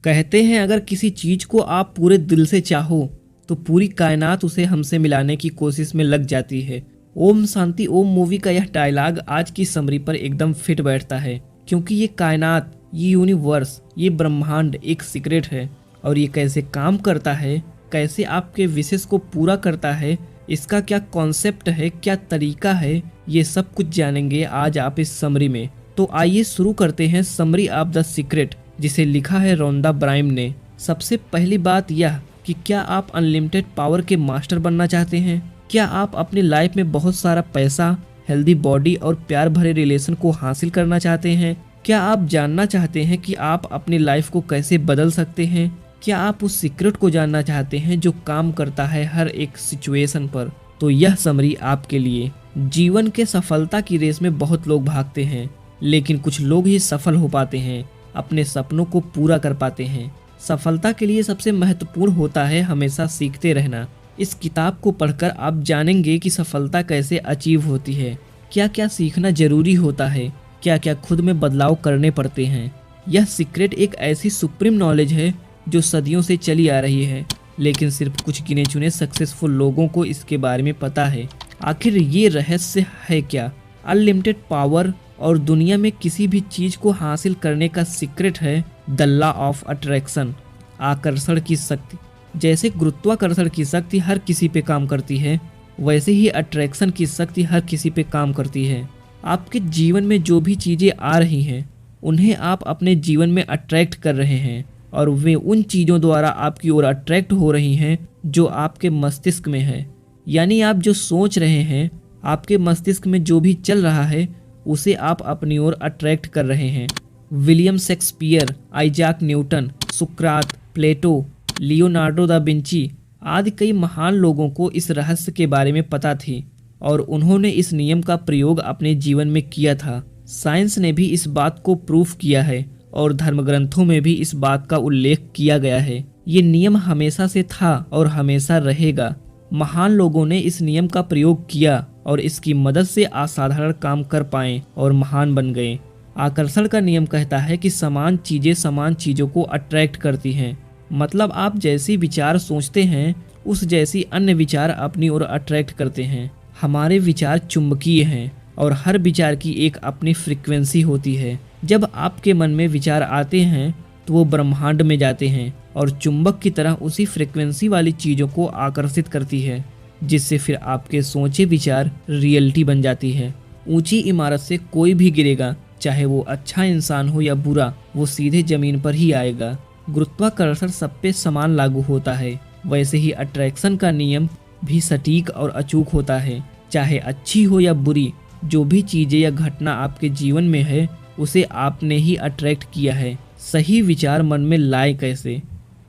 कहते हैं अगर किसी चीज को आप पूरे दिल से चाहो तो पूरी कायनात उसे हमसे मिलाने की कोशिश में लग जाती है। ओम शांति ओम मूवी का यह डायलॉग आज की समरी पर एकदम फिट बैठता है, क्योंकि ये कायनात, ये यूनिवर्स, ये ब्रह्मांड एक सीक्रेट है और ये कैसे काम करता है, कैसे आपके विशेष को पूरा करता है, इसका क्या कॉन्सेप्ट है, क्या तरीका है, ये सब कुछ जानेंगे आज आप इस समरी में। तो आइए शुरू करते हैं समरी ऑफ द सीक्रेट, जिसे लिखा है रोंडा ब्राइम ने। सबसे पहली बात यह कि क्या आप अनलिमिटेड पावर के मास्टर बनना चाहते हैं? क्या आप अपनी लाइफ में बहुत सारा पैसा, हेल्दी बॉडी और प्यार भरे रिलेशन को हासिल करना चाहते हैं? क्या आप जानना चाहते हैं कि आप अपनी लाइफ को कैसे बदल सकते हैं? क्या आप उस सीक्रेट को जानना चाहते हैं जो काम करता है हर एक सिचुएशन पर? तो यह समरी आपके लिए। जीवन के सफलता की रेस में बहुत लोग भागते हैं, लेकिन कुछ लोग ही सफल हो पाते हैं, अपने सपनों को पूरा कर पाते हैं। सफलता के लिए सबसे महत्वपूर्ण होता है हमेशा सीखते रहना। इस किताब को पढ़कर आप जानेंगे कि सफलता कैसे अचीव होती है, क्या क्या सीखना जरूरी होता है, क्या क्या खुद में बदलाव करने पड़ते हैं। यह सीक्रेट एक ऐसी सुप्रीम नॉलेज है जो सदियों से चली आ रही है, लेकिन सिर्फ कुछ गिने चुने सक्सेसफुल लोगों को इसके बारे में पता है। आखिर ये रहस्य है क्या? अनलिमिटेड पावर और दुनिया में किसी भी चीज को हासिल करने का सीक्रेट है द लॉ ऑफ अट्रैक्शन, आकर्षण की शक्ति। जैसे गुरुत्वाकर्षण की शक्ति हर किसी पे काम करती है, वैसे ही अट्रैक्शन की शक्ति हर किसी पे काम करती है। आपके जीवन में जो भी चीजें आ रही हैं उन्हें आप अपने जीवन में अट्रैक्ट कर रहे हैं, और वे उन चीज़ों द्वारा आपकी ओर अट्रैक्ट हो रही हैं जो आपके मस्तिष्क में है। यानी आप जो सोच रहे हैं, आपके मस्तिष्क में जो भी चल रहा है उसे आप अपनी ओर अट्रैक्ट कर रहे हैं। विलियम शेक्सपियर, आइजैक न्यूटन, सुकरात, प्लेटो, लियोनार्डो दा विंची आदि कई महान लोगों को इस रहस्य के बारे में पता थी और उन्होंने इस नियम का प्रयोग अपने जीवन में किया था। साइंस ने भी इस बात को प्रूफ किया है और धर्म ग्रंथों में भी इस बात का उल्लेख किया गया है। ये नियम हमेशा से था और हमेशा रहेगा। महान लोगों ने इस नियम का प्रयोग किया और इसकी मदद से असाधारण काम कर पाए और महान बन गए। आकर्षण का नियम कहता है कि समान चीजें समान चीजों को अट्रैक्ट करती हैं। मतलब आप जैसी विचार सोचते हैं उस जैसी अन्य विचार अपनी ओर अट्रैक्ट करते हैं। हमारे विचार चुंबकीय हैं और हर विचार की एक अपनी फ्रीक्वेंसी होती है। जब आपके मन में विचार आते हैं तो वो ब्रह्मांड में जाते हैं और चुंबक की तरह उसी फ्रीक्वेंसी वाली चीज़ों को आकर्षित करती है, जिससे फिर आपके सोचे विचार रियलिटी बन जाती है। ऊंची इमारत से कोई भी गिरेगा, चाहे वो अच्छा इंसान हो या बुरा, वो सीधे जमीन पर ही आएगा। गुरुत्वाकर्षण सब पे समान लागू होता है, वैसे ही अट्रैक्शन का नियम भी सटीक और अचूक होता है। चाहे अच्छी हो या बुरी, जो भी चीज़ें या घटना आपके जीवन में है उसे आपने ही अट्रैक्ट किया है। सही विचार मन में लाए कैसे?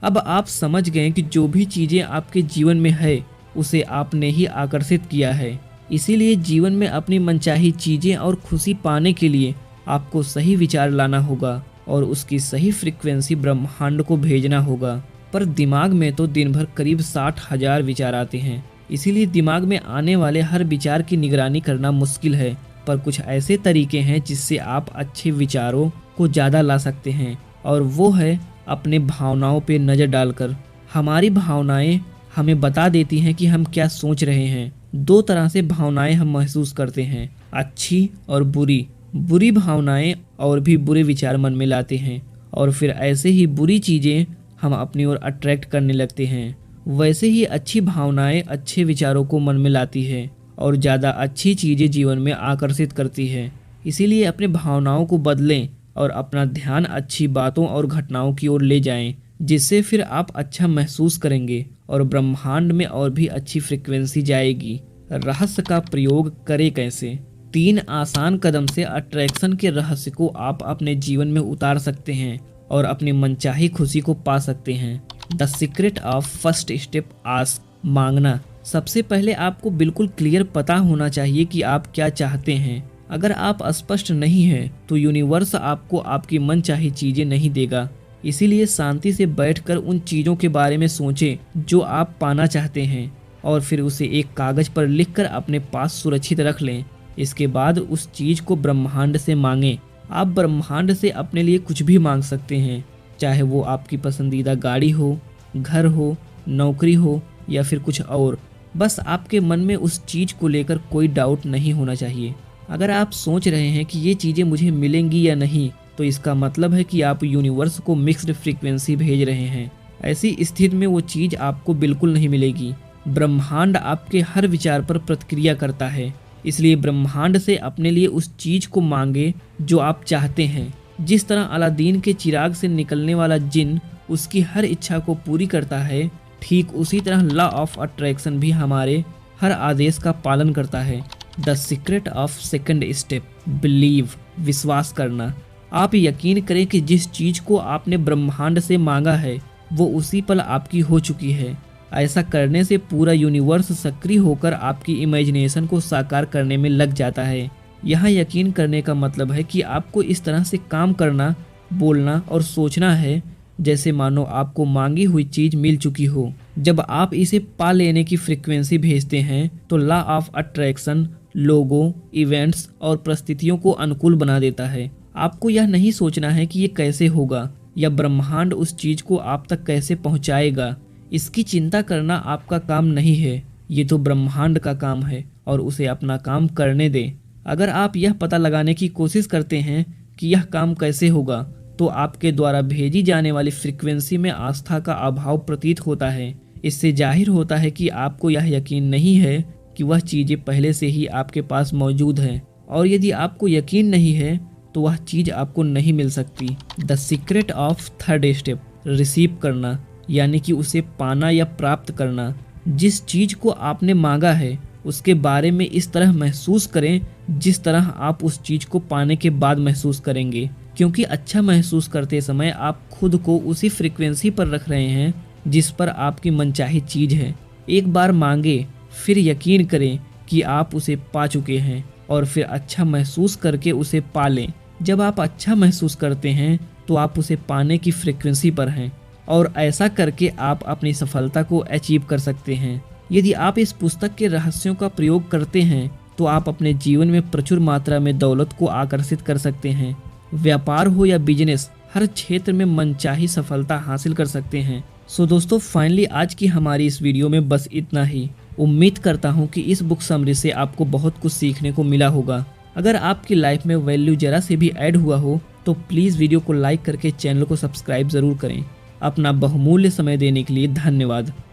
अब आप समझ गए कि जो भी चीज़ें आपके जीवन में है उसे आपने ही आकर्षित किया है। इसीलिए जीवन में अपनी मनचाही चीज़ें और खुशी पाने के लिए आपको सही विचार लाना होगा और उसकी सही फ्रीक्वेंसी ब्रह्मांड को भेजना होगा। पर दिमाग में तो दिन भर करीब 60,000 विचार आते हैं, इसीलिए दिमाग में आने वाले हर विचार की निगरानी करना मुश्किल है। पर कुछ ऐसे तरीके हैं जिससे आप अच्छे विचारों को ज़्यादा ला सकते हैं, और वो है अपने भावनाओं पे नज़र डालकर। हमारी भावनाएं हमें बता देती हैं कि हम क्या सोच रहे हैं। दो तरह से भावनाएं हम महसूस करते हैं, अच्छी और बुरी। बुरी भावनाएं और भी बुरे विचार मन में लाते हैं और फिर ऐसे ही बुरी चीज़ें हम अपनी ओर अट्रैक्ट करने लगते हैं। वैसे ही अच्छी भावनाएं अच्छे विचारों को मन में लाती है और ज़्यादा अच्छी चीज़ें जीवन में आकर्षित करती है। इसीलिए अपने भावनाओं को बदलें और अपना ध्यान अच्छी बातों और घटनाओं की ओर ले जाएं, जिससे फिर आप अच्छा महसूस करेंगे और ब्रह्मांड में और भी अच्छी फ्रीक्वेंसी जाएगी। रहस्य का प्रयोग करें कैसे? 3 आसान कदम से अट्रैक्शन के रहस्य को आप अपने जीवन में उतार सकते हैं और अपनी मनचाही खुशी को पा सकते हैं। The secret of first step ask, मांगना। सबसे पहले आपको बिल्कुल क्लियर पता होना चाहिए कि आप क्या चाहते हैं। अगर आप स्पष्ट नहीं हैं तो यूनिवर्स आपको आपकी मनचाही चीज़ें नहीं देगा। इसीलिए शांति से बैठकर उन चीज़ों के बारे में सोचें जो आप पाना चाहते हैं और फिर उसे एक कागज़ पर लिखकर अपने पास सुरक्षित रख लें। इसके बाद उस चीज़ को ब्रह्मांड से मांगें। आप ब्रह्मांड से अपने लिए कुछ भी मांग सकते हैं, चाहे वो आपकी पसंदीदा गाड़ी हो, घर हो, नौकरी हो या फिर कुछ और। बस आपके मन में उस चीज़ को लेकर कोई डाउट नहीं होना चाहिए। अगर आप सोच रहे हैं कि ये चीज़ें मुझे मिलेंगी या नहीं, तो इसका मतलब है कि आप यूनिवर्स को मिक्स्ड फ्रीक्वेंसी भेज रहे हैं। ऐसी स्थिति में वो चीज़ आपको बिल्कुल नहीं मिलेगी। ब्रह्मांड आपके हर विचार पर प्रतिक्रिया करता है, इसलिए ब्रह्मांड से अपने लिए उस चीज़ को मांगे जो आप चाहते हैं। जिस तरह अलादीन के चिराग से निकलने वाला जिन उसकी हर इच्छा को पूरी करता है, ठीक उसी तरह लॉ ऑफ अट्रैक्शन भी हमारे हर आदेश का पालन करता है। The secret of second step, believe, विश्वास करना। आप यकीन करें कि जिस चीज़ को आपने ब्रह्मांड से मांगा है वो उसी पल आपकी हो चुकी है। ऐसा करने से पूरा यूनिवर्स सक्रिय होकर आपकी इमेजिनेशन को साकार करने में लग जाता है। यहाँ यकीन करने का मतलब है कि आपको इस तरह से काम करना, बोलना और सोचना है जैसे मानो आपको मांगी हुई चीज़ मिल चुकी हो। जब आप इसे पा लेने की फ्रीक्वेंसी भेजते हैं तो लॉ ऑफ अट्रैक्शन लोगों, इवेंट्स और परिस्थितियों को अनुकूल बना देता है। आपको यह नहीं सोचना है कि ये कैसे होगा या ब्रह्मांड उस चीज़ को आप तक कैसे पहुँचाएगा। इसकी चिंता करना आपका काम नहीं है, ये तो ब्रह्मांड का काम है और उसे अपना काम करने दें। अगर आप यह पता लगाने की कोशिश करते हैं कि यह काम कैसे होगा, तो आपके द्वारा भेजी जाने वाली फ्रीक्वेंसी में आस्था का अभाव प्रतीत होता है। इससे जाहिर होता है कि आपको यह यकीन नहीं है कि वह चीज़ें पहले से ही आपके पास मौजूद हैं, और यदि आपको यकीन नहीं है तो वह चीज़ आपको नहीं मिल सकती। The secret of third step, receive करना, यानी कि उसे पाना या प्राप्त करना। जिस चीज़ को आपने मांगा है उसके बारे में इस तरह महसूस करें जिस तरह आप उस चीज़ को पाने के बाद महसूस करेंगे, क्योंकि अच्छा महसूस करते समय आप खुद को उसी फ्रीक्वेंसी पर रख रहे हैं जिस पर आपकी मनचाही चीज़ है। एक बार मांगे, फिर यकीन करें कि आप उसे पा चुके हैं और फिर अच्छा महसूस करके उसे पा लें। जब आप अच्छा महसूस करते हैं तो आप उसे पाने की फ्रीक्वेंसी पर हैं और ऐसा करके आप अपनी सफलता को अचीव कर सकते हैं। यदि आप इस पुस्तक के रहस्यों का प्रयोग करते हैं तो आप अपने जीवन में प्रचुर मात्रा में दौलत को आकर्षित कर सकते हैं। व्यापार हो या बिजनेस, हर क्षेत्र में मनचाही सफलता हासिल कर सकते हैं। सो दोस्तों, फाइनली आज की हमारी इस वीडियो में बस इतना ही। उम्मीद करता हूँ कि इस बुक समरी से आपको बहुत कुछ सीखने को मिला होगा। अगर आपकी लाइफ में वैल्यू जरा से भी ऐड हुआ हो तो प्लीज़ वीडियो को लाइक करके चैनल को सब्सक्राइब ज़रूर करें। अपना बहुमूल्य समय देने के लिए धन्यवाद।